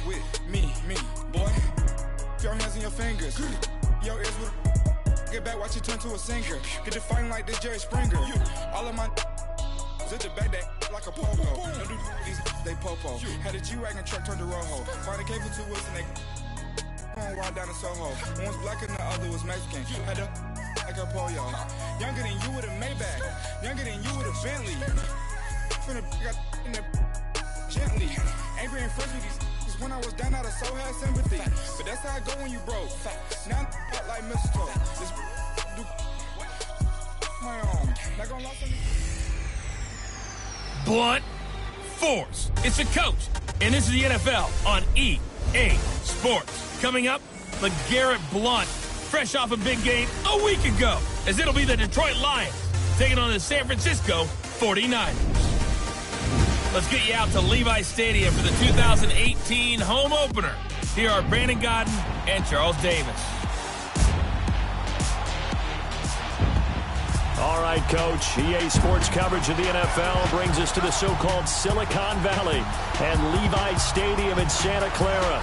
with me, boy. Your hands and your fingers. Your ears with get back, watch it turn to a singer. Get the fighting like this Jerry Springer. All of my at the back that like a popo. No do these they popo. Had a G-Wagon truck turned to Rojo. Find a cable 2 wheels and they on ride down in Soho. One was black and the other was Mexican. Had a like a pollo. Younger than you with a Maybach. Younger than you with a Bentley. Finna got in the gently. Angry and fresh with these. When I was down out of soul had sympathy. But that's how it go when you broke. Now I'm like mistletoe. This do my own. Not gonna lost any. Blunt Force. It's a coach, and this is the NFL on EA Sports. Coming up, LeGarrette Blount, fresh off a big game a week ago, as it'll be the Detroit Lions taking on the San Francisco 49ers. Let's get you out to Levi Stadium for the 2018 home opener. Here are Brandon Godden and Charles Davis. All right, Coach. EA Sports coverage of the NFL brings us to the so-called Silicon Valley and Levi Stadium in Santa Clara.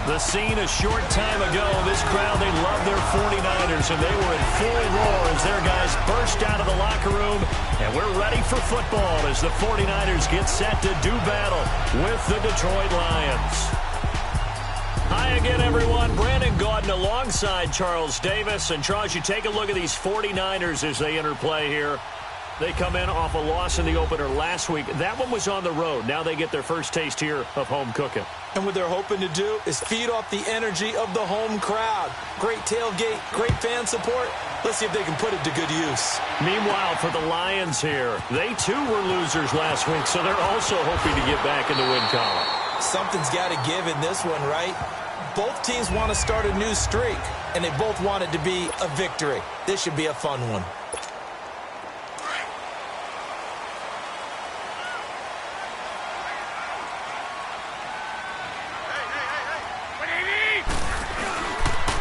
The scene a short time ago, this crowd, they love their 49ers, and they were in full roar as their guys burst out of the locker room. And we're ready for football as the 49ers get set to do battle with the Detroit Lions. Hi again, everyone. Brandon Gaudin alongside Charles Davis. And, Charles, you take a look at these 49ers as they interplay here. They come in off a loss in the opener last week. That one was on the road. Now they get their first taste here of home cooking. And what they're hoping to do is feed off the energy of the home crowd. Great tailgate, great fan support. Let's see if they can put it to good use. Meanwhile, for the Lions here, they too were losers last week, so they're also hoping to get back in the win column. Something's got to give in this one, right? Both teams want to start a new streak, and they both want it to be a victory. This should be a fun one.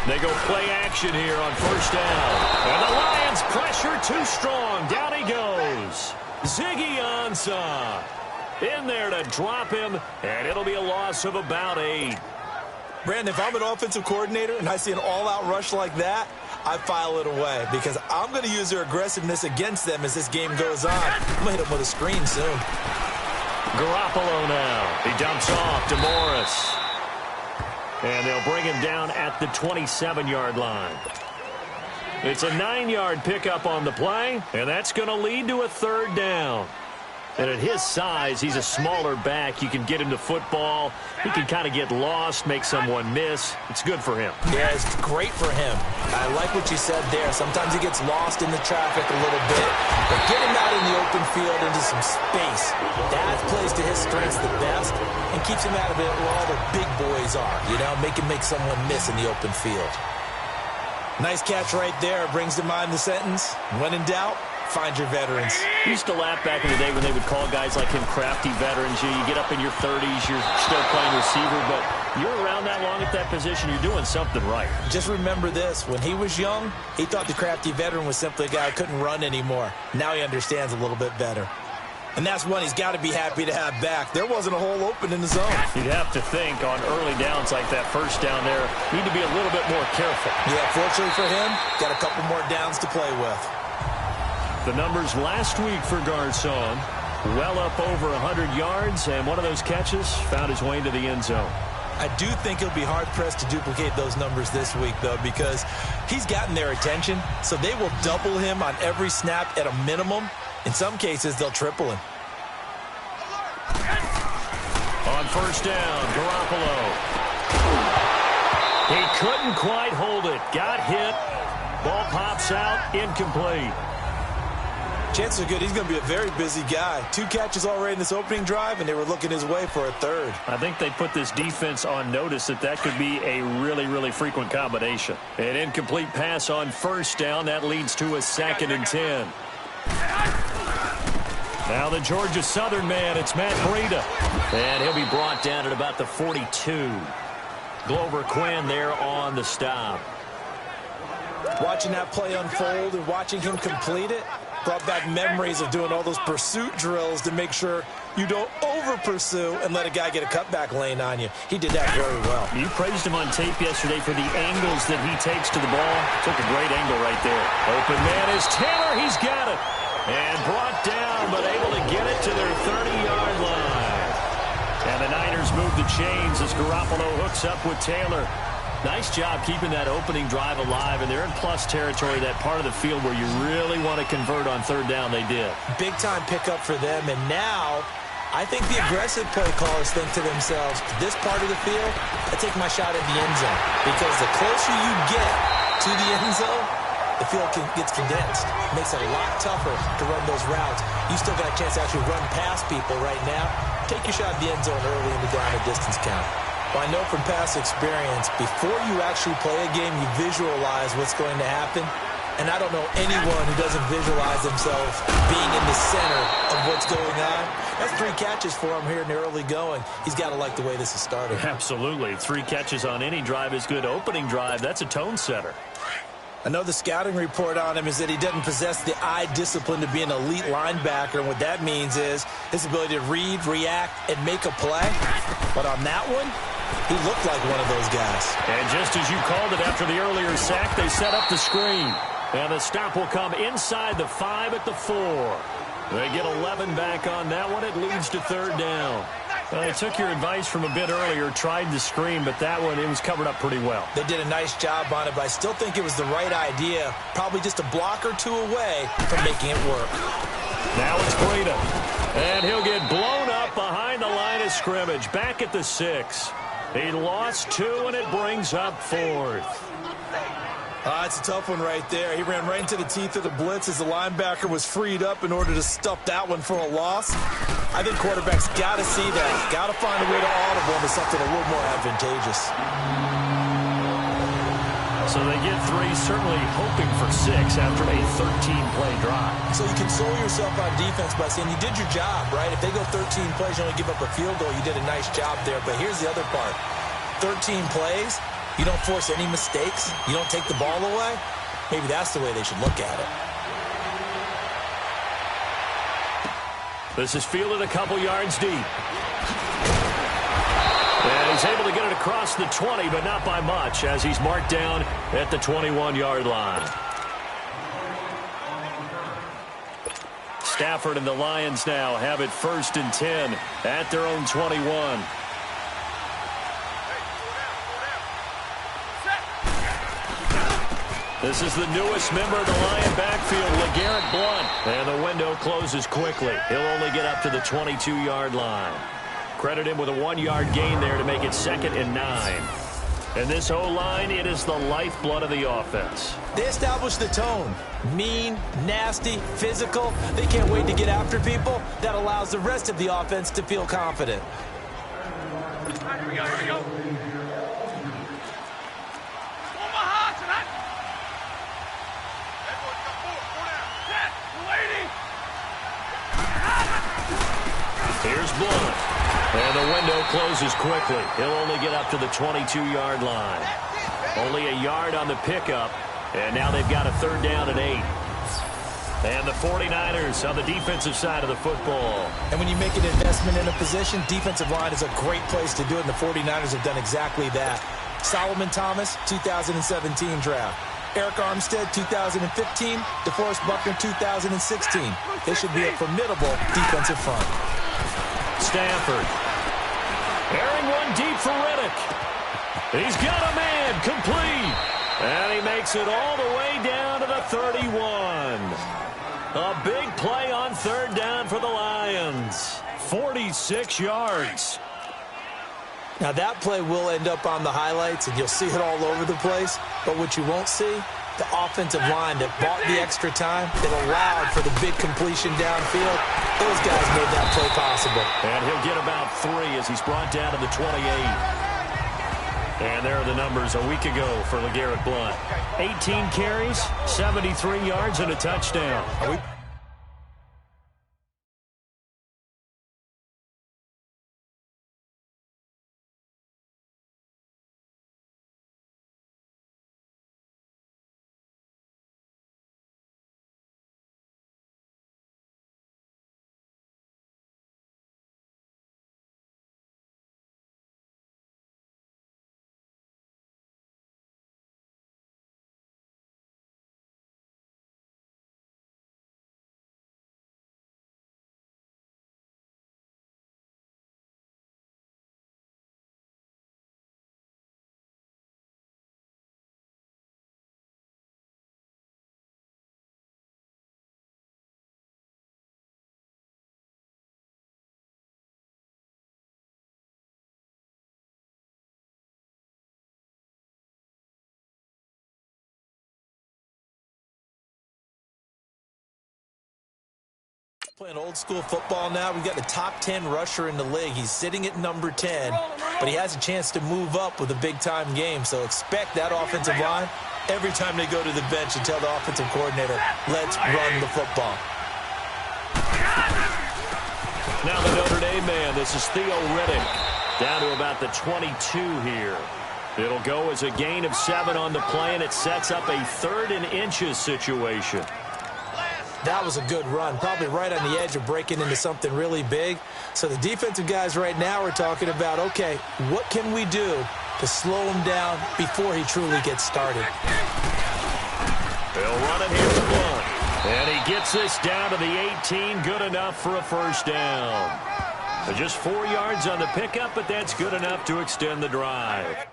They go play action here on first down. And the Lions pressure too strong. Down he goes. Ziggy Ansah in there to drop him, and it'll be a loss of about 8. Brandon, if I'm an offensive coordinator and I see an all-out rush like that, I file it away because I'm going to use their aggressiveness against them as this game goes on. I'm going to hit them with a screen soon. Garoppolo now. He dumps off to Morris. And they'll bring him down at the 27-yard line. It's a 9-yard pickup on the play, and that's going to lead to a third down. And at his size, he's a smaller back. You can get him to football. He can kind of get lost, make someone miss. It's good for him. Yeah, it's great for him. I like what you said there. Sometimes he gets lost in the traffic a little bit. But get him out in the open field into some space. That plays to his strengths the best and keeps him out of it where all the big boys are. You know, make someone miss in the open field. Nice catch right there. Brings to mind the sentence, when in doubt, find your veterans. We used to laugh back in the day when they would call guys like him crafty veterans. You get up in your 30s, you're still playing receiver, but you're around that long at that position, you're doing something right. Just remember this. When he was young, he thought the crafty veteran was simply a guy who couldn't run anymore. Now he understands a little bit better. And that's one he's got to be happy to have back. There wasn't a hole open in the zone. You'd have to think on early downs like that first down there, need to be a little bit more careful. Yeah, fortunately for him, got a couple more downs to play with. The numbers last week for Garcon, well up over 100 yards, and one of those catches found his way into the end zone. I do think he'll be hard-pressed to duplicate those numbers this week, though, because he's gotten their attention, so they will double him on every snap at a minimum. In some cases, they'll triple him. On first down, Garoppolo. He couldn't quite hold it. Got hit. Ball pops out, incomplete. Chances are good he's going to be a very busy guy. 2 catches already in this opening drive, and they were looking his way for a third. I think they put this defense on notice that could be a really, really frequent combination. An incomplete pass on first down. That leads to a 2nd and 10. Now the Georgia Southern man, it's Matt Breida. And he'll be brought down at about the 42. Glover Quinn there on the stop. Watching that play unfold and watching him complete it brought back memories of doing all those pursuit drills to make sure You don't over-pursue and let a guy get a cutback lane on you. He did that very well. You praised him on tape yesterday for the angles that he takes to the ball. Took a great angle right there. Open man is Taylor. He's got it. And brought down, but able to get it to their 30-yard line. And the Niners move the chains as Garoppolo hooks up with Taylor. Nice job keeping that opening drive alive, and they're in plus territory, that part of the field where you really want to convert on third down. They did. Big-time pickup for them, and now I think the aggressive play callers think to themselves, this part of the field, I take my shot at the end zone, because the closer you get to the end zone, the field gets condensed. It makes it a lot tougher to run those routes. You still got a chance to actually run past people right now. Take your shot at the end zone early in the down and distance count. Well, I know from past experience, before you actually play a game, you visualize what's going to happen. And I don't know anyone who doesn't visualize themselves being in the center of what's going on. That's 3 catches for him here in the early going. He's got to like the way this is started. Absolutely. 3 catches on any drive is good. Opening drive, that's a tone setter. I know the scouting report on him is that he doesn't possess the eye discipline to be an elite linebacker, and what that means is his ability to read, react, and make a play. But on that one, he looked like one of those guys. And just as you called it after the earlier sack, they set up the screen. And the stop will come inside the 5 at the 4. They get 11 back on that one. It leads to third down. I took your advice from a bit earlier, tried the screen, but that one, it was covered up pretty well. They did a nice job on it, but I still think it was the right idea. Probably just a block or 2 away from making it work. Now it's Breida. And he'll get blown up behind the line of scrimmage. Back at the 6. He lost 2, and it brings up 4th. It's a tough one right there. He ran right into the teeth of the blitz as the linebacker was freed up in order to stuff that one for a loss. I think quarterbacks got to see that. Got to find a way to audible into something a little more advantageous. So they get 3, certainly hoping for 6 after a 13-play drive. So you console yourself on defense by saying you did your job, right? If they go 13 plays, you only give up a field goal, you did a nice job there. But here's the other part. 13 plays, you don't force any mistakes, you don't take the ball away. Maybe that's the way they should look at it. This is fielded a couple yards deep. And he's able to get it across the 20, but not by much, as he's marked down at the 21-yard line. Stafford and the Lions now have it 1st and 10 at their own 21. This is the newest member of the Lion backfield, LeGarrette Blount. And the window closes quickly. He'll only get up to the 22-yard line. Credit him with a 1-yard gain there to make it 2nd and 9. And this O-line, it is the lifeblood of the offense. They established the tone. Mean, nasty, physical. They can't wait to get after people. That allows the rest of the offense to feel confident. Here we go. Here's Blount. And the window closes quickly. He'll only get up to the 22-yard line. Only a yard on the pickup. And now they've got a 3rd down and 8. And the 49ers on the defensive side of the football. And when you make an investment in a position, defensive line is a great place to do it, and the 49ers have done exactly that. Solomon Thomas, 2017 draft. Eric Armstead, 2015. DeForest Buckner, 2016. They should be a formidable defensive front. Stafford. Airing one deep for Reddick. He's got a man complete. And he makes it all the way down to the 31. A big play on 3rd down for the Lions. 46 yards. Now that play will end up on the highlights, and you'll see it all over the place. But what you won't see, the offensive line that bought the extra time, that allowed for the big completion downfield. Those guys made that play possible. And he'll get about 3 as he's brought down to the 28. And there are the numbers a week ago for LeGarrette Blount. 18 carries, 73 yards, and a touchdown. Playing old school football now. We've got the top 10 rusher in the league. He's sitting at number 10, but he has a chance to move up with a big-time game. So expect that offensive line every time they go to the bench and tell the offensive coordinator, let's run the football. Now the Notre Dame man, this is Theo Riddick, down to about the 22 here. It'll go as a gain of 7 on the play, and it sets up a 3rd and inches situation. That was a good run, probably right on the edge of breaking into something really big. So the defensive guys right now are talking about, okay, what can we do to slow him down before he truly gets started? They'll run it here with 1. And he gets this down to the 18, good enough for a first down. Just 4 yards on the pickup, but that's good enough to extend the drive.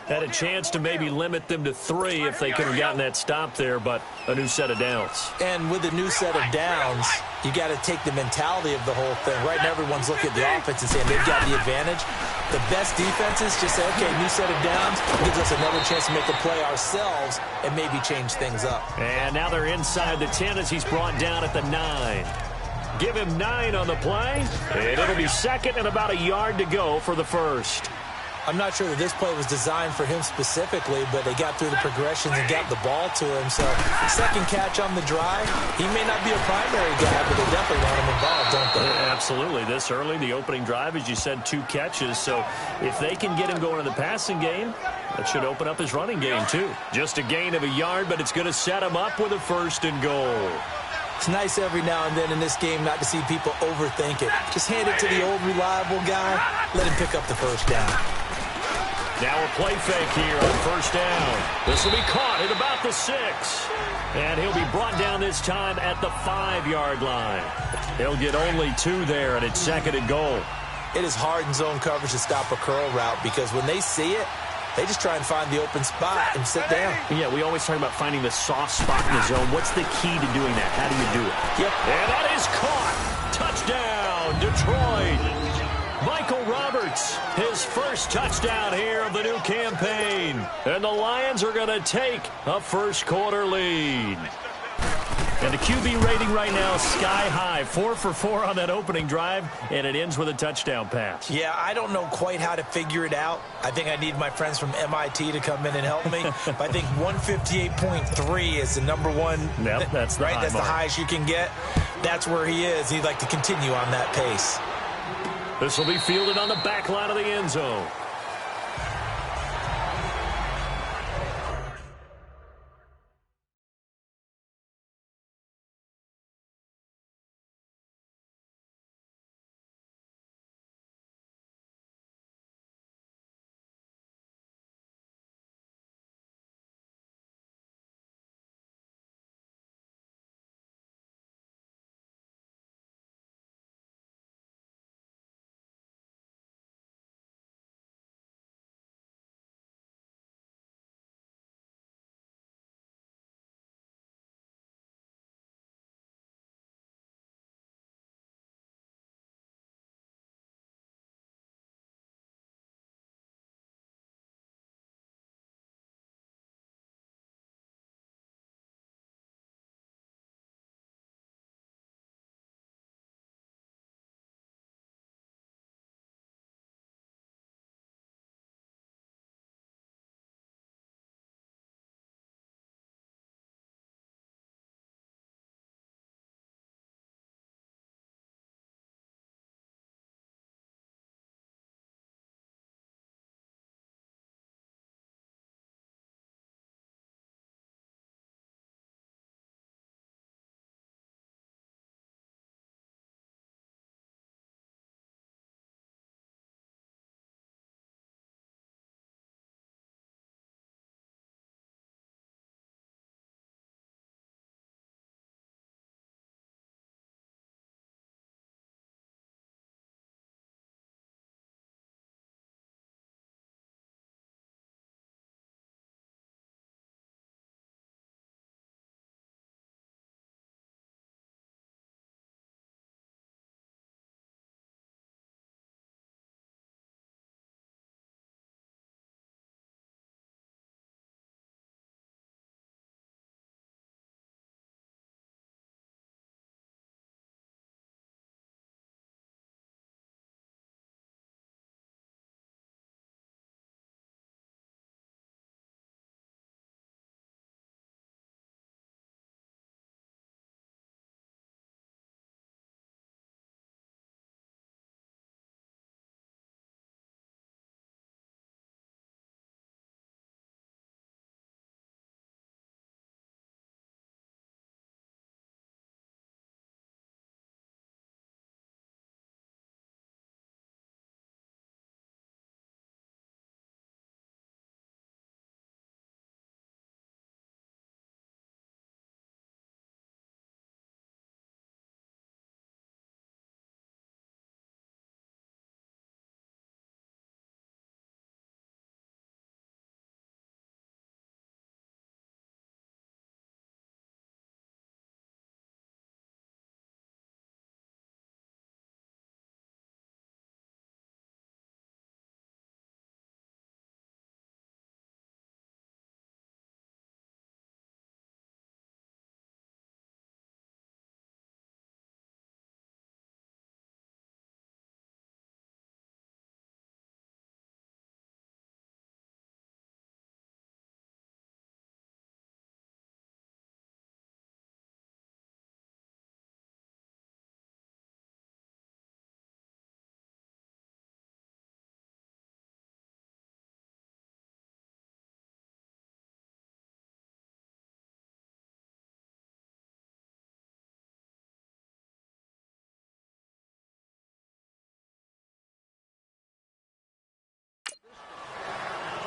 Had a chance to maybe limit them to 3 if they could have gotten that stop there, but a new set of downs. And with a new set of downs, you got to take the mentality of the whole thing. Right now, everyone's looking at the offense and saying they've got the advantage. The best defenses just say, okay, new set of downs gives us another chance to make a play ourselves and maybe change things up. And now they're inside the 10 as he's brought down at the 9. Give him 9 on the play, and it'll be second and about a yard to go for the first. I'm not sure that this play was designed for him specifically, but they got through the progressions and got the ball to him. So second catch on the drive. He may not be a primary guy, but they definitely want him involved, don't they? Absolutely. This early, the opening drive, as you said, 2 catches. So if they can get him going in the passing game, that should open up his running game too. Just a gain of a yard, but it's going to set him up with a 1st and goal. It's nice every now and then in this game not to see people overthink it. Just hand it to the old reliable guy. Let him pick up the first down. Now a play fake here on 1st down. This will be caught at about the 6. And he'll be brought down this time at the 5-yard line. He'll get only 2 there, and it's 2nd and goal. It is hard in zone coverage to stop a curl route because when they see it, they just try and find the open spot and sit down. Yeah, we always talk about finding the soft spot in the zone. What's the key to doing that? How do you do it? Yep. And that is caught. Touchdown, Detroit. Michael Roberts, his first touchdown here of the new campaign. And the Lions are going to take a first-quarter lead. And the QB rating right now, sky high. 4 for 4 on that opening drive, and it ends with a touchdown pass. Yeah, I don't know quite how to figure it out. I think I need my friends from MIT to come in and help me. But I think 158.3 is the number one. Yep, that's the right. high That's mark. the highest you can get. That's where he is. He'd like to continue on that pace. This will be fielded on the back line of the end zone.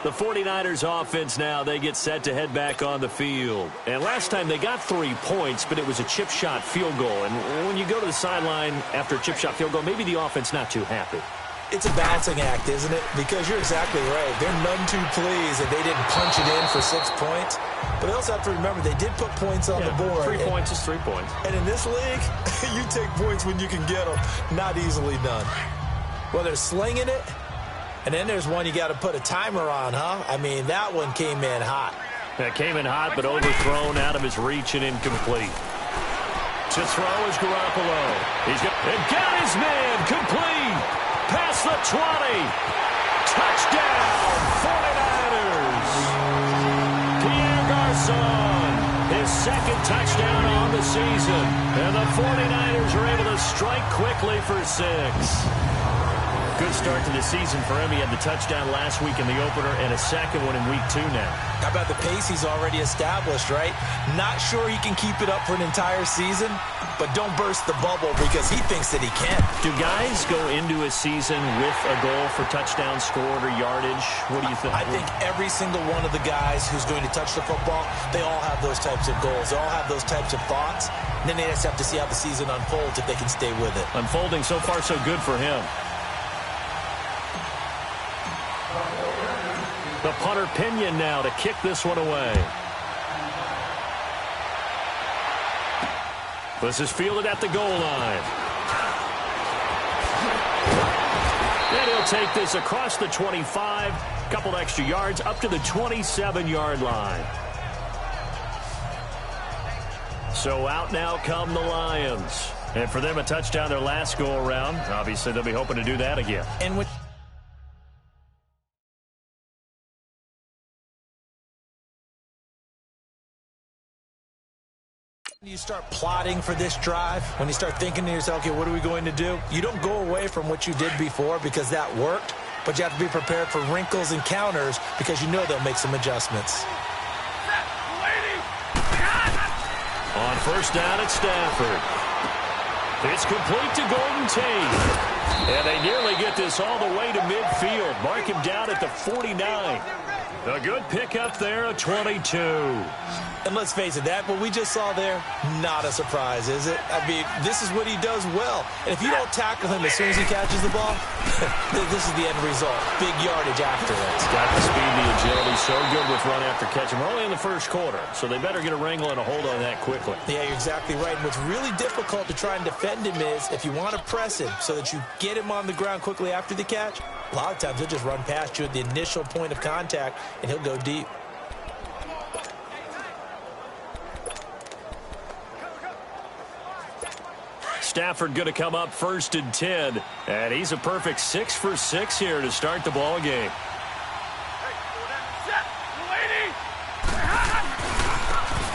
The 49ers offense now, they get set to head back on the field. And last time they got 3 points, but it was a chip shot field goal. And when you go to the sideline after a chip shot field goal, maybe the offense not too happy. It's a balancing act, isn't it? Because you're exactly right. They're none too pleased that they didn't punch it in for 6 points. But they also have to remember they did put points on the board. 3 points is 3 points. And in this league, you take points when you can get them. Not easily done. Well, they're slinging it. And then there's one you got to put a timer on, huh? I mean, that one came in hot. That came in hot, but overthrown, out of his reach and incomplete. To throw is Garoppolo. And got his man, complete. Past the 20. Touchdown, 49ers. Pierre Garçon, his second touchdown on the season. And the 49ers are able to strike quickly for 6. Good start to the season for him. He had the touchdown last week in the opener and a second one in week 2 now. How about the pace he's already established, right? Not sure he can keep it up for an entire season, but don't burst the bubble because he thinks that he can. Do guys go into a season with a goal for touchdown scored or yardage? What do you think? I think every single one of the guys who's going to touch the football, they all have those types of goals. They all have those types of thoughts. And then they just have to see how the season unfolds if they can stay with it. Unfolding so far so good for him. The punter Pinion now to kick this one away. This is fielded at the goal line. And he'll take this across the 25, couple extra yards, up to the 27-yard line. So out now come the Lions. And for them, a touchdown their last go-around. Obviously, they'll be hoping to do that again. And with you start plotting for this drive, when you start thinking to yourself, okay, what are we going to do? You don't go away from what you did before because that worked, but you have to be prepared for wrinkles and counters because you know they'll make some adjustments. On first down at Stafford. It's complete to Golden Tate. And they nearly get this all the way to midfield. Mark him down at the 49. A good pickup there, a 22. And let's face it, that what we just saw there, not a surprise, is it? I mean, this is what he does well. And if you don't tackle him as soon as he catches the ball, this is the end result. Big yardage after it. He's got the speed, the agility, so good with run after catch. And we're only in the first quarter, so they better get a wrangle and a hold on that quickly. Yeah, you're exactly right. And what's really difficult to try and defend him is if you want to press him so that you get him on the ground quickly after the catch, a lot of times he'll just run past you at the initial point of contact, and he'll go deep. Stafford going to come up first and 10. And he's a perfect 6 for 6 here to start the ball game.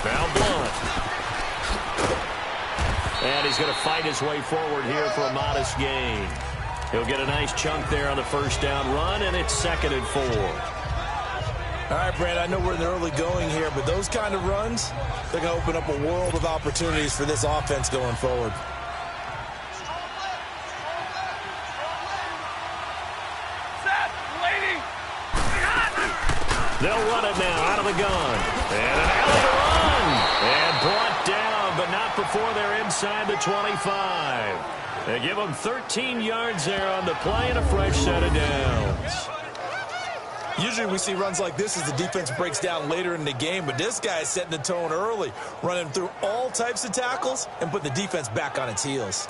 Now Blunt. And he's going to fight his way forward here for a modest gain. He'll get a nice chunk there on the first down run, and it's 2nd and 4. All right, Brad, I know we're in the early going here, but those kind of runs, they're going to open up a world of opportunities for this offense going forward. They'll run it now out of the gun. And an hell of a run. And brought down, but not before they're inside the 25. They give them 13 yards there on the play and a fresh set of downs. Usually we see runs like this as the defense breaks down later in the game, but this guy is setting the tone early, running through all types of tackles and putting the defense back on its heels.